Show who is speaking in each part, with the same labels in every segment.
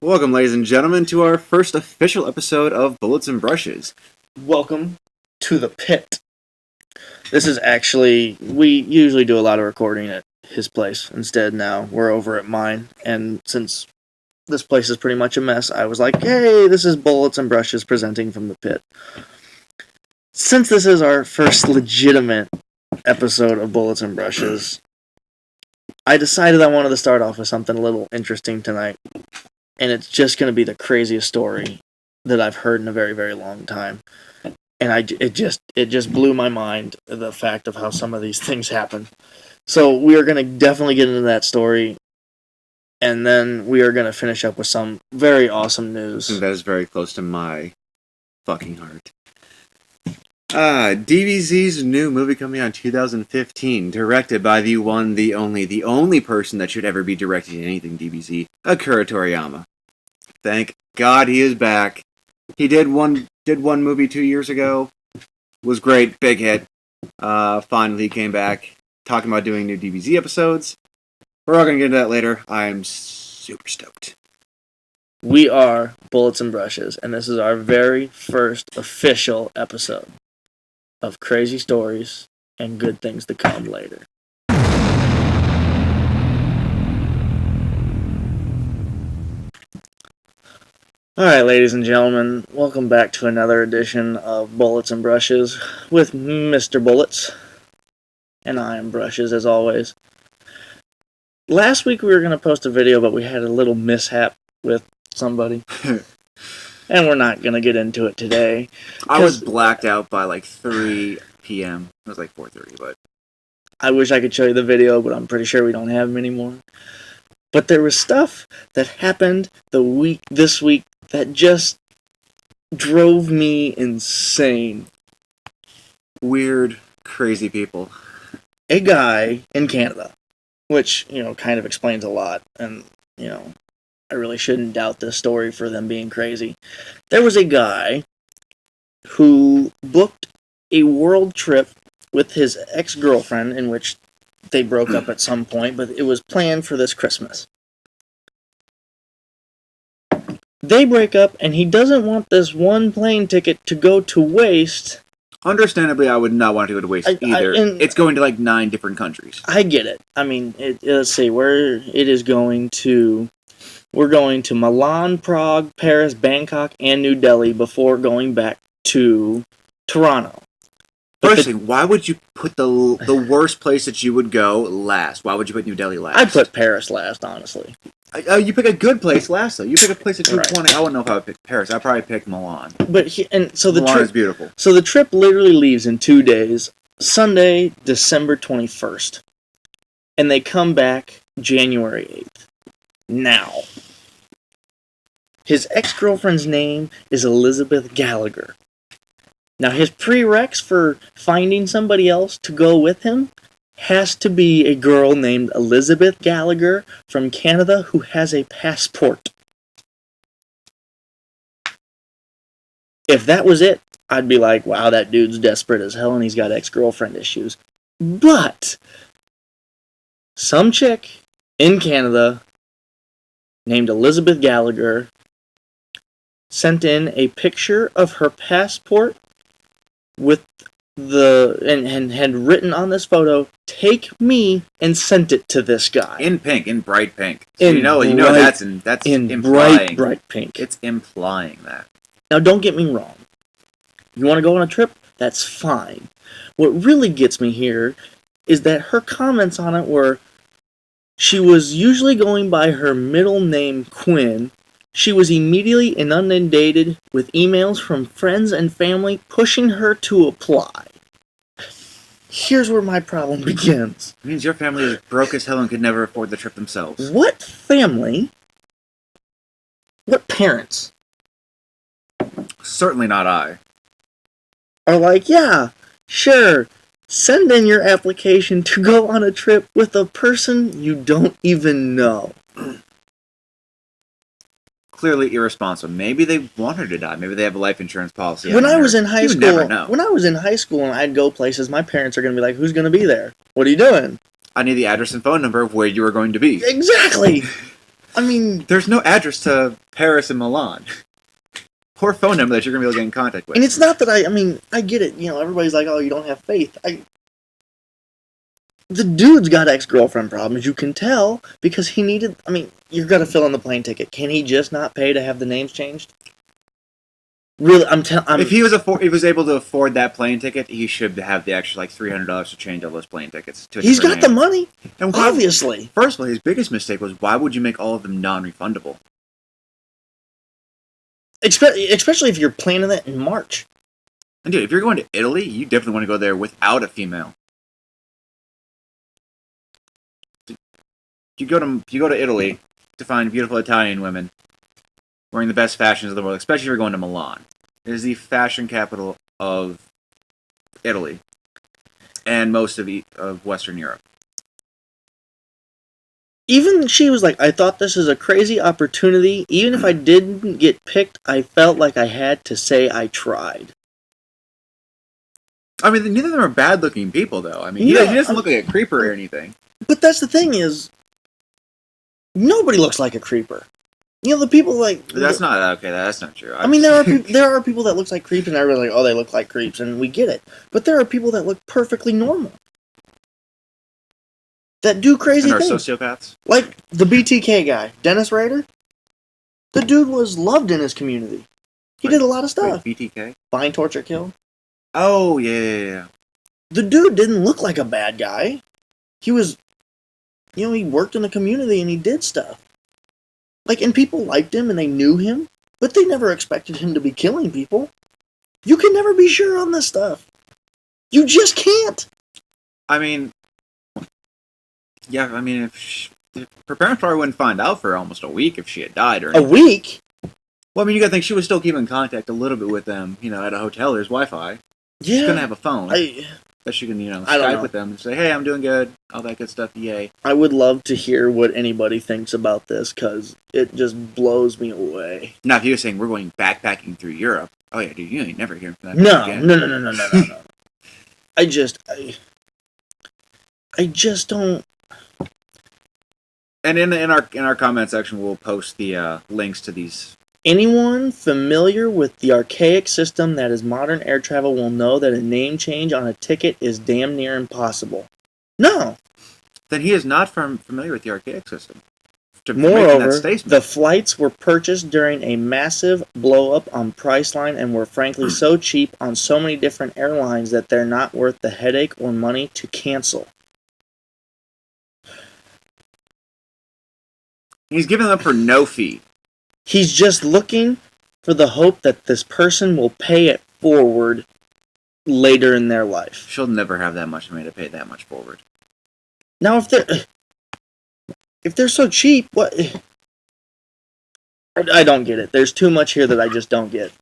Speaker 1: Welcome, ladies and gentlemen, to our first official episode of Bullets and Brushes.
Speaker 2: Welcome to the pit. This is actually, we usually do a lot of recording at his place. Instead, now we're over at mine. And since this place is pretty much a mess, I was like, hey, this is Bullets and Brushes presenting from the pit. Since this is our first legitimate episode of Bullets and Brushes, I decided I wanted to start off with something a little interesting tonight. And it's just going to be the craziest story that I've heard in a very, very long time. And it just blew my mind, the fact of how some of these things happen. So we are going to definitely get into that story. And then we are going to finish up with some very awesome news.
Speaker 1: That is very close to my fucking heart. DBZ's new movie coming out in 2015, directed by the one, the only person that should ever be directing anything DBZ, Akira Toriyama. Thank God he is back. He did one movie 2 years ago. Was great, big hit. Finally he came back, talking about doing new DBZ episodes. We're all gonna get into that later. I'm super stoked.
Speaker 2: We are Bullets and Brushes, and this is our very first official episode of crazy stories and good things to come later. Alright, ladies and gentlemen, welcome back to another edition of Bullets and Brushes with Mr. Bullets. And I am Brushes, as always. Last week we were going to post a video, but we had a little mishap with somebody. And we're not going to get into it today.
Speaker 1: I was blacked out by like 3 p.m. It was like 4:30, but...
Speaker 2: I wish I could show you the video, but I'm pretty sure we don't have them anymore. But there was stuff that happened this week that just drove me insane.
Speaker 1: Weird, crazy people.
Speaker 2: A guy in Canada, which, kind of explains a lot, and, I really shouldn't doubt this story for them being crazy. There was a guy who booked a world trip with his ex-girlfriend, in which they broke up at some point, but it was planned for this Christmas. They break up, and he doesn't want this one plane ticket to go to waste.
Speaker 1: Understandably, I would not want to go to waste either. It's going to like 9 different countries.
Speaker 2: I get it. I mean, let's see, we're going to Milan, Prague, Paris, Bangkok, and New Delhi before going back to Toronto.
Speaker 1: Firstly, why would you put the worst place that you would go last? Why would you put New Delhi last?
Speaker 2: I'd put Paris last, honestly.
Speaker 1: You pick a good place last, though. You pick a place that you want to... I wouldn't know if I would pick Paris. I'd probably pick Milan.
Speaker 2: Milan
Speaker 1: is beautiful.
Speaker 2: So the trip literally leaves in 2 days, Sunday, December 21st. And they come back January 8th. Now, his ex-girlfriend's name is Elizabeth Gallagher. Now, his prereqs for finding somebody else to go with him has to be a girl named Elizabeth Gallagher from Canada who has a passport. If that was it, I'd be like, wow, that dude's desperate as hell and he's got ex-girlfriend issues. But some chick in Canada named Elizabeth Gallagher sent in a picture of her passport with and had written on this photo, "Take me," and sent it to this guy
Speaker 1: in pink, in bright pink. So that's implying
Speaker 2: bright pink.
Speaker 1: It's implying that.
Speaker 2: Now, don't get me wrong. You want to go on a trip? That's fine. What really gets me here is that her comments on it were, she was usually going by her middle name, Quinn. She was immediately inundated with emails from friends and family pushing her to apply. Here's where my problem begins.
Speaker 1: It means your family is broke as hell and could never afford the trip themselves.
Speaker 2: What family? What parents?
Speaker 1: Certainly not I.
Speaker 2: Are like, yeah, sure, send in your application to go on a trip with a person you don't even know.
Speaker 1: Clearly irresponsible. Maybe they want her to die. Maybe they have a life insurance policy.
Speaker 2: When I was in high school,
Speaker 1: never know.
Speaker 2: When I was in high school and I'd go places, my parents are going to be like, "Who's going to be there? What are you doing?"
Speaker 1: I need the address and phone number of where you are going to be.
Speaker 2: Exactly. I mean,
Speaker 3: There's no address to Paris and Milan. Or phone number that you're going to be able to get in contact with.
Speaker 2: and it's not that I mean, I get it. You know, everybody's like, oh, you don't have faith. The dude's got ex-girlfriend problems. You can tell because he needed. I mean, you're gonna fill in the plane ticket. Can he just not pay to have the names changed? Really,
Speaker 3: If he was able to afford that plane ticket, he should have the extra like $300 to change all those plane tickets.
Speaker 2: He's got the money,
Speaker 3: and
Speaker 2: obviously.
Speaker 3: First of all, his biggest mistake was why would you make all of them non-refundable?
Speaker 2: Especially if you're planning that in March.
Speaker 3: And dude, if you're going to Italy, you definitely want to go there without a female. You go to Italy to find beautiful Italian women wearing the best fashions of the world, especially if you're going to Milan. It is the fashion capital of Italy and most of Western Europe.
Speaker 2: Even she was like, I thought this is a crazy opportunity. Even if I didn't get picked, I felt like I had to say I tried.
Speaker 3: I mean, neither of them are bad-looking people, though. I mean, he doesn't look like a creeper or anything.
Speaker 2: But that's the thing is, nobody looks like a creeper. You know, the people like...
Speaker 3: That's not true.
Speaker 2: I mean, there are people that look like creeps, and everybody's like, oh, they look like creeps, and we get it. But there are people that look perfectly normal. That do crazy
Speaker 3: things.
Speaker 2: And are
Speaker 3: sociopaths?
Speaker 2: Like the BTK guy, Dennis Rader. The dude was loved in his community. He did a lot of stuff.
Speaker 3: BTK?
Speaker 2: Find, Torture, Kill.
Speaker 3: Oh, yeah.
Speaker 2: The dude didn't look like a bad guy. He was... You know, he worked in the community and he did stuff. Like, and people liked him and they knew him, but they never expected him to be killing people. You can never be sure on this stuff. You just can't.
Speaker 3: I mean... Yeah, I mean, if her parents probably wouldn't find out for almost a week if she had died or anything.
Speaker 2: A week?
Speaker 3: Well, I mean, you gotta think she was still keeping in contact a little bit with them, you know, at a hotel. There's Wi-Fi.
Speaker 2: Yeah.
Speaker 3: She's gonna have a phone that she can, Skype with them and say, hey, I'm doing good, all that good stuff, yay.
Speaker 2: I would love to hear what anybody thinks about this, because it just blows me away.
Speaker 3: Now, if you were saying we're going backpacking through Europe, oh yeah, dude, you ain't never hearing from that again.
Speaker 2: No. I just don't...
Speaker 3: And in our comment section, we'll post the links to these.
Speaker 2: Anyone familiar with the archaic system that is modern air travel will know that a name change on a ticket is damn near impossible. No.
Speaker 3: Then he is not familiar with the archaic system.
Speaker 2: Moreover, the flights were purchased during a massive blow-up on Priceline and were frankly so cheap on so many different airlines that they're not worth the headache or money to cancel.
Speaker 3: He's giving them for no fee.
Speaker 2: He's just looking for the hope that this person will pay it forward later in their life.
Speaker 3: She'll never have that much money to pay that much forward.
Speaker 2: Now, if they're so cheap, what? I don't get it. There's too much here that I just don't get.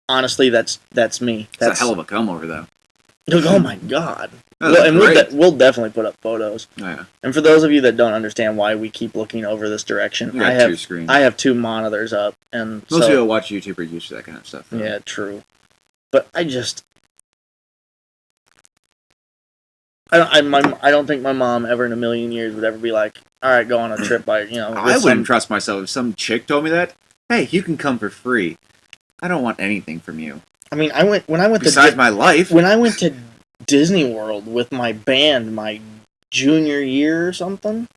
Speaker 2: Honestly, that's me.
Speaker 3: That's a hell of a come over, though.
Speaker 2: Oh my god.
Speaker 3: Well,
Speaker 2: and we'll definitely put up photos.
Speaker 3: Oh, yeah.
Speaker 2: And for those of you that don't understand why we keep looking over this direction, I have
Speaker 3: 2 screens.
Speaker 2: I have 2 monitors up, and
Speaker 3: most people watch YouTube are used to that kind of stuff.
Speaker 2: Though. Yeah, true. But I don't think my mom ever in a million years would ever be like, all right, go on a trip by,
Speaker 3: I wouldn't trust myself if some chick told me that. Hey, you can come for free. I don't want anything from you.
Speaker 2: I mean, besides
Speaker 3: my life.
Speaker 2: When I went to Disney World with my band, my junior year or something.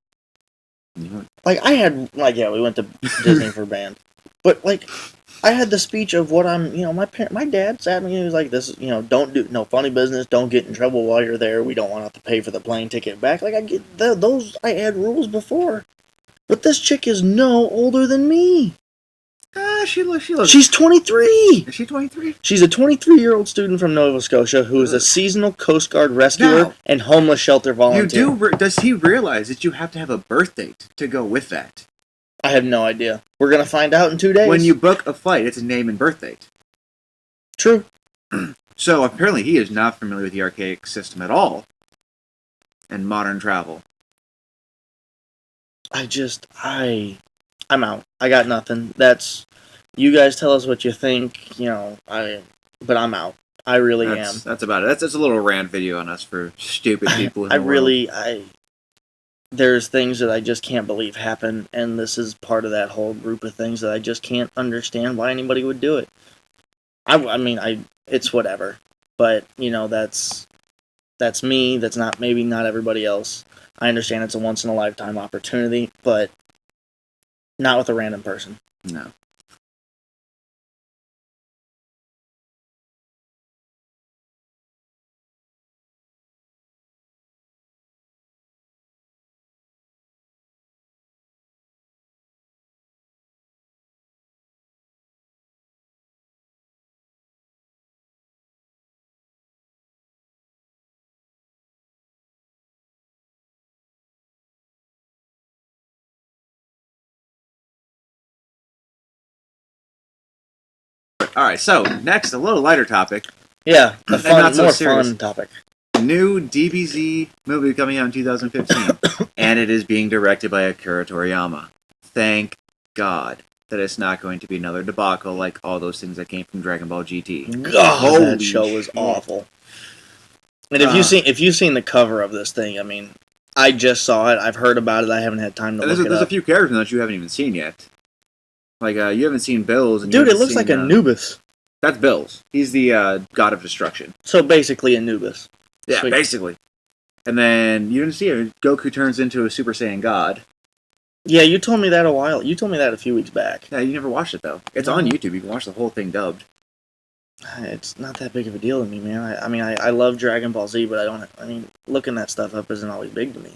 Speaker 3: Mm-hmm.
Speaker 2: We went to Disney for band, but I had the speech of what I'm, my dad sat me and he was like, this, don't do no funny business, don't get in trouble while you're there. We don't want to have to pay for the plane ticket back. I get those. I had rules before, but this chick is no older than me.
Speaker 3: She looks.
Speaker 2: She's 23.
Speaker 3: Is she 23?
Speaker 2: She's a 23-year-old student from Nova Scotia who is a seasonal Coast Guard rescuer and homeless shelter volunteer.
Speaker 3: Does he realize that you have to have a birth date to go with that?
Speaker 2: I have no idea. We're gonna find out in 2 days.
Speaker 3: When you book a flight, it's a name and birth date.
Speaker 2: True.
Speaker 3: So apparently he is not familiar with the archaic system at all, and modern travel. I'm out. I got nothing. You guys tell us what you think, but I'm out. I really am. That's about it. That's a little rant video on us for stupid people.
Speaker 2: there's things that I just can't believe happen, and this is part of that whole group of things that I just can't understand why anybody would do it. I mean, it's whatever, but that's me. That's maybe not everybody else. I understand it's a once in a lifetime opportunity, but not with a random person.
Speaker 3: No. All right, so next, a little lighter topic.
Speaker 2: Yeah, a
Speaker 3: And
Speaker 2: fun,
Speaker 3: not so
Speaker 2: more
Speaker 3: serious.
Speaker 2: fun topic.
Speaker 3: New DBZ movie coming out in 2015, and it is being directed by Akira Toriyama. Thank God that it's not going to be another debacle like all those things that came from Dragon Ball GT.
Speaker 2: God,
Speaker 3: Holy
Speaker 2: that show was
Speaker 3: shit.
Speaker 2: awful. And if you've seen the cover of this thing, I mean, I just saw it. I've heard about it. I haven't had time to look it
Speaker 3: There's a
Speaker 2: up.
Speaker 3: few characters that you haven't even seen yet. Like, you haven't seen Bills. And
Speaker 2: Dude,
Speaker 3: you
Speaker 2: it looks
Speaker 3: haven't
Speaker 2: like
Speaker 3: seen,
Speaker 2: Anubis.
Speaker 3: That's Bills. He's the god of destruction.
Speaker 2: So basically Anubis.
Speaker 3: Yeah,
Speaker 2: Sweet.
Speaker 3: basically. And then you didn't see it. Goku turns into a Super Saiyan God.
Speaker 2: Yeah, you told me that You told me that a few weeks back.
Speaker 3: Yeah, you never watched it though. It's on YouTube. You can watch the whole thing dubbed.
Speaker 2: It's not that big of a deal to me, man. I love Dragon Ball Z, but looking that stuff up isn't always big to me.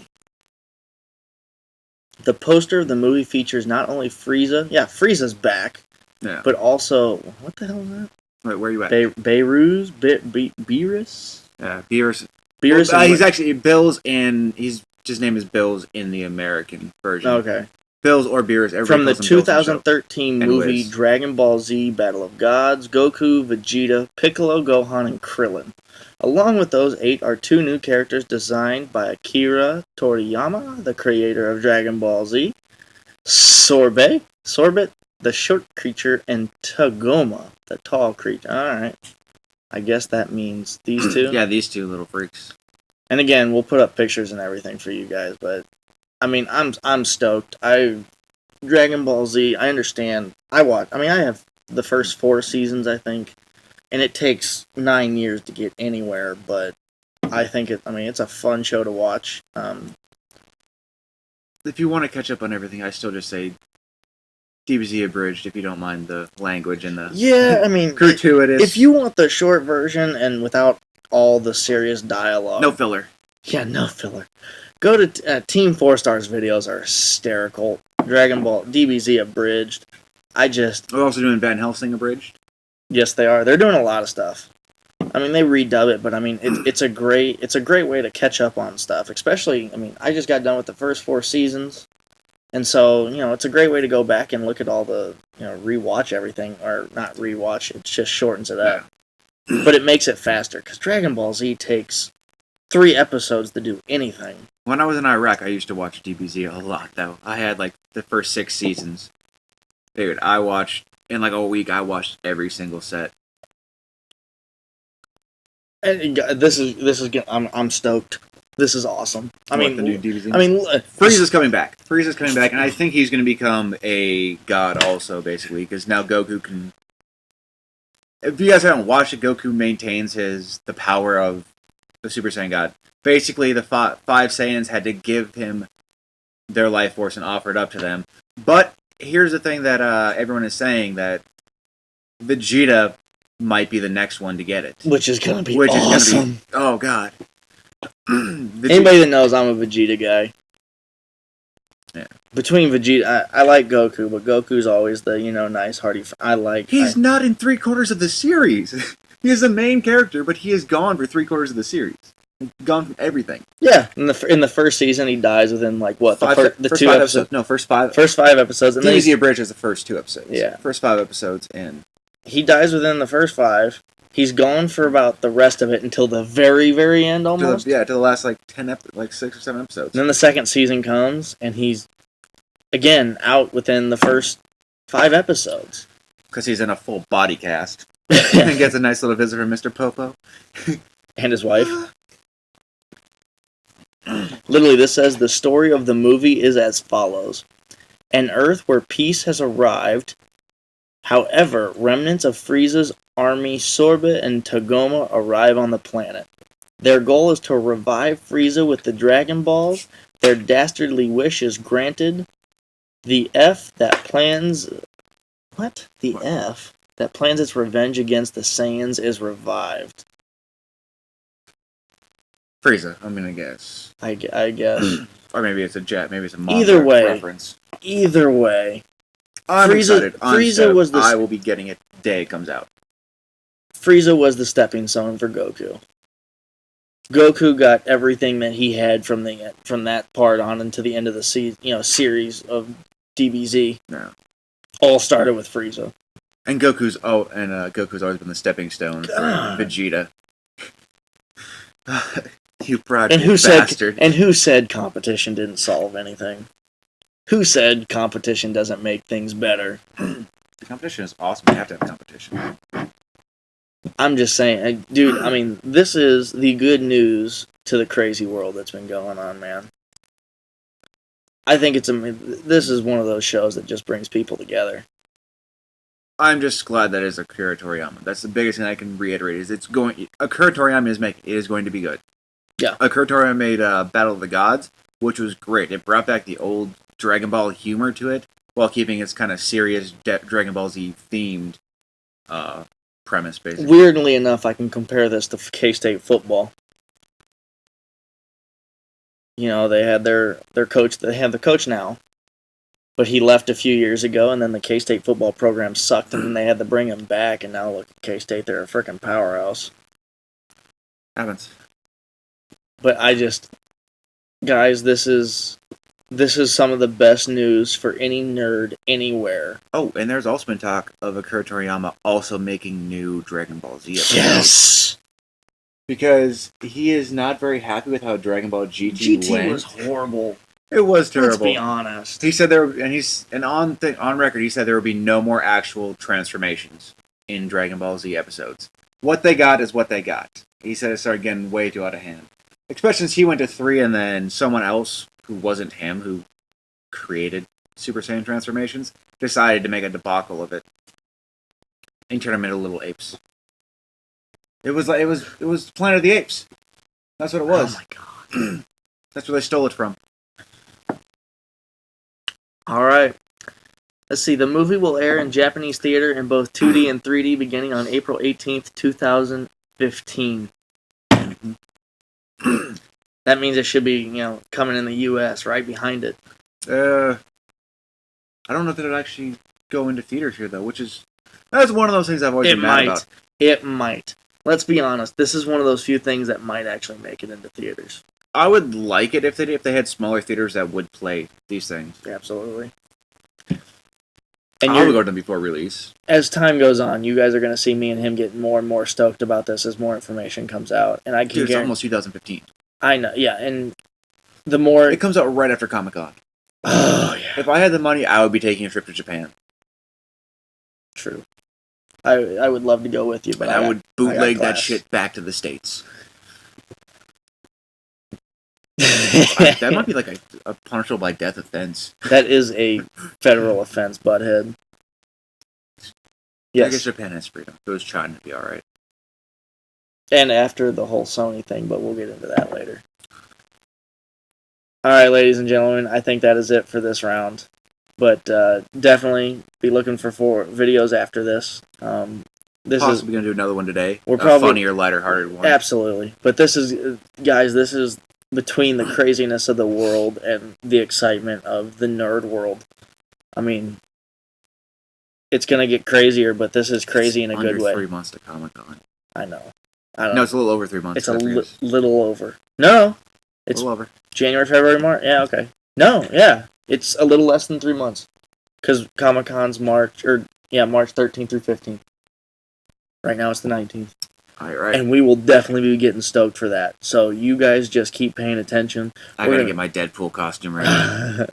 Speaker 2: The poster of the movie features not only Frieza, Frieza's back,
Speaker 3: Yeah.
Speaker 2: but also, what the hell is that?
Speaker 3: Wait, where are you at?
Speaker 2: Beerus? Beerus?
Speaker 3: Yeah, Beerus.
Speaker 2: Beerus
Speaker 3: Well,
Speaker 2: and
Speaker 3: he's actually Bills, and his name is Bills in the American version.
Speaker 2: Okay.
Speaker 3: Bills or Beerus. Everybody
Speaker 2: From the
Speaker 3: calls him Bills in the show.
Speaker 2: 2013
Speaker 3: And
Speaker 2: movie
Speaker 3: Wiz.
Speaker 2: Dragon Ball Z Battle of Gods, Goku, Vegeta, Piccolo, Gohan, and Krillin. Along with those 8 are 2 new characters designed by Akira Toriyama, the creator of Dragon Ball Z, Sorbet, the short creature, and Tagoma, the tall creature. Alright. I guess that means these 2.
Speaker 3: Yeah, these 2 little freaks.
Speaker 2: And again, we'll put up pictures and everything for you guys, but I mean, I'm stoked. Dragon Ball Z, I understand. I have the first 4 seasons, I think, and it takes 9 years to get anywhere, but I think it's a fun show to watch.
Speaker 3: If you want to catch up on everything, I still just say DBZ abridged if you don't mind the language and the
Speaker 2: Yeah, I mean,
Speaker 3: gratuitous.
Speaker 2: if you want the short version and without all the serious dialogue.
Speaker 3: No filler.
Speaker 2: Yeah, no filler. Go to Team 4 Stars videos are hysterical. Dragon Ball DBZ abridged.
Speaker 3: We're also doing Van Helsing abridged.
Speaker 2: Yes, they are. They're doing a lot of stuff. I mean, they redub it, but I mean, it's a great way to catch up on stuff. Especially, I mean, I just got done with the first 4 seasons, and so it's a great way to go back and look at all the rewatch everything, or not rewatch. It just shortens it up, but it makes it faster because Dragon Ball Z takes 3 episodes to do anything.
Speaker 3: When I was in Iraq, I used to watch DBZ a lot, though. I had, like, the first 6 seasons. Dude, in, like, a week, I watched every single set.
Speaker 2: And I'm stoked. This is awesome.
Speaker 3: The new DBZ?
Speaker 2: Frieza's
Speaker 3: coming back. Frieza's coming back, and I think he's going to become a god also, basically, because now Goku can... If you guys haven't watched it, Goku maintains the power of the Super Saiyan God. Basically, the 5 Saiyans had to give him their life force and offer it up to them. But here's the thing that everyone is saying, that Vegeta might be the next one to get it.
Speaker 2: which is gonna be awesome.
Speaker 3: Oh, God.
Speaker 2: Anybody that knows, I'm a Vegeta guy.
Speaker 3: Yeah.
Speaker 2: Between Vegeta, I like Goku, but Goku's always the nice, hearty.
Speaker 3: He's not in 3/4 of the series. He is the main character, but he is gone for 3/4 of the series. Gone from everything.
Speaker 2: Yeah, in the first season, he dies within the
Speaker 3: First
Speaker 2: 2
Speaker 3: 5
Speaker 2: episodes.
Speaker 3: No, first 5.
Speaker 2: First 5 episodes, and then
Speaker 3: DBZ Abridged is the first 2 episodes.
Speaker 2: Yeah.
Speaker 3: First 5 episodes, and
Speaker 2: he dies within the first 5. He's gone for about the rest of it until the very, very end, almost.
Speaker 3: to the last 6 or 7 episodes.
Speaker 2: And then the second season comes, and he's again out within the first 5 episodes.
Speaker 3: Because he's in a full body cast. And gets a nice little visit from Mr. Popo.
Speaker 2: And his wife. Literally, this says the story of the movie is as follows: an Earth where peace has arrived. However, remnants of Frieza's army, Sorbet and Tagoma, arrive on the planet. Their goal is to revive Frieza with the Dragon Balls. Their dastardly wish is granted. The F that plans... What? The F that plans its revenge against the Saiyans is revived.
Speaker 3: Frieza, I'm gonna guess.
Speaker 2: I guess.
Speaker 3: Or maybe it's a jet. Maybe it's a manga
Speaker 2: Either way.
Speaker 3: reference.
Speaker 2: Either way.
Speaker 3: I'm excited.
Speaker 2: Frieza was the...
Speaker 3: I will be getting it the day it comes out.
Speaker 2: Frieza was the stepping stone for Goku. Goku got everything that he had from that part on into the end of the series of DBZ.
Speaker 3: Yeah.
Speaker 2: All started with Frieza.
Speaker 3: And Goku's Goku's always been the stepping stone for Vegeta. You prideful bastard.
Speaker 2: And who said competition didn't solve anything? Who said competition doesn't make things better?
Speaker 3: The competition is awesome. You have to have competition.
Speaker 2: I'm just saying, dude, I mean, this is the good news to the crazy world that's been going on, man. I think this is one of those shows that just brings people together.
Speaker 3: I'm just glad that it's Akira Toriyama. That's the biggest thing I can reiterate. Akira Toriyama is going to be good.
Speaker 2: Yeah.
Speaker 3: Akira Toriyama made Battle of the Gods, which was great. It brought back the old Dragon Ball humor to it, while keeping its kind of serious Dragon Ball Z themed premise, basically.
Speaker 2: Weirdly enough, I can compare this to K-State football. You know, they had their coach. They have the coach now, but he left a few years ago, and then the K-State football program sucked, and then they had to bring him back. And now look at K-State; they're a freaking powerhouse.
Speaker 3: Happens.
Speaker 2: But guys, this is some of the best news for any nerd anywhere.
Speaker 3: Oh, and there's also been talk of Akira Toriyama also making new Dragon Ball Z episodes.
Speaker 2: Yes.
Speaker 1: Because he is not very happy with how Dragon Ball GT went.
Speaker 2: was horrible.
Speaker 3: It was terrible.
Speaker 2: Let's be honest.
Speaker 3: He said on record he said there would be no more actual transformations in Dragon Ball Z episodes. What they got is what they got. He said it started getting way too out of hand. Especially since he went to 3 and then someone else who wasn't him, who created Super Saiyan transformations, decided to make a debacle of it and turn them into little apes. It was Planet of the Apes. That's what it was.
Speaker 2: Oh my god.
Speaker 3: That's where they stole it from.
Speaker 2: All right. Let's see. The movie will air in Japanese theater in both 2D and 3D beginning on April 18th, 2015. That means it should be, coming in the U.S. right behind it.
Speaker 3: I don't know if it'll actually go into theaters here though, that's one of those things I've always been mad about.
Speaker 2: It might. Let's be honest. This is one of those few things that might actually make it into theaters.
Speaker 3: I would like it if they had smaller theaters that would play these things.
Speaker 2: Absolutely.
Speaker 3: And I would go to them before release.
Speaker 2: As time goes on, you guys are going to see me and him get more and more stoked about this as more information comes out. And I can
Speaker 3: Dude, it's almost 2015.
Speaker 2: I know, yeah, and the more...
Speaker 3: It comes out right after Comic-Con.
Speaker 2: Oh, yeah.
Speaker 3: If I had the money, I would be taking a trip to Japan.
Speaker 2: True. I would love to go with you, but
Speaker 3: I would bootleg that shit back to the States. That might be like a punishable by death offense.
Speaker 2: That is a federal offense, butthead. Yes.
Speaker 3: I guess Japan has freedom. If it was China, it'd be alright.
Speaker 2: And after the whole Sony thing, but we'll get into that later. Alright, ladies and gentlemen, I think that is it for this round. But definitely be looking for videos after this. This
Speaker 3: Possibly going to do another one today.
Speaker 2: We're
Speaker 3: probably funnier, lighter-hearted one.
Speaker 2: Absolutely. But this is, guys, this is between the craziness of the world and the excitement of the nerd world. I mean, it's going to get crazier, but this is crazy in a good way.
Speaker 3: 3 months to Comic-Con.
Speaker 2: I know.
Speaker 3: No, it's a little over 3 months.
Speaker 2: It's a little over. No. It's
Speaker 3: a little over.
Speaker 2: January, February, March. Yeah, okay. No, yeah. It's a little less than 3 months. Because Comic-Con's March 13th through 15th. Right now it's the 19th.
Speaker 3: All right.
Speaker 2: And we will definitely be getting stoked for that. So you guys just keep paying attention.
Speaker 3: I gotta get my Deadpool costume ready.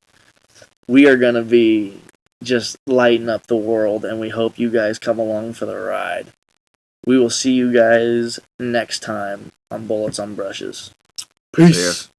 Speaker 2: We are gonna be just lighting up the world, and we hope you guys come along for the ride. We will see you guys next time on Bullets on Brushes.
Speaker 3: Peace.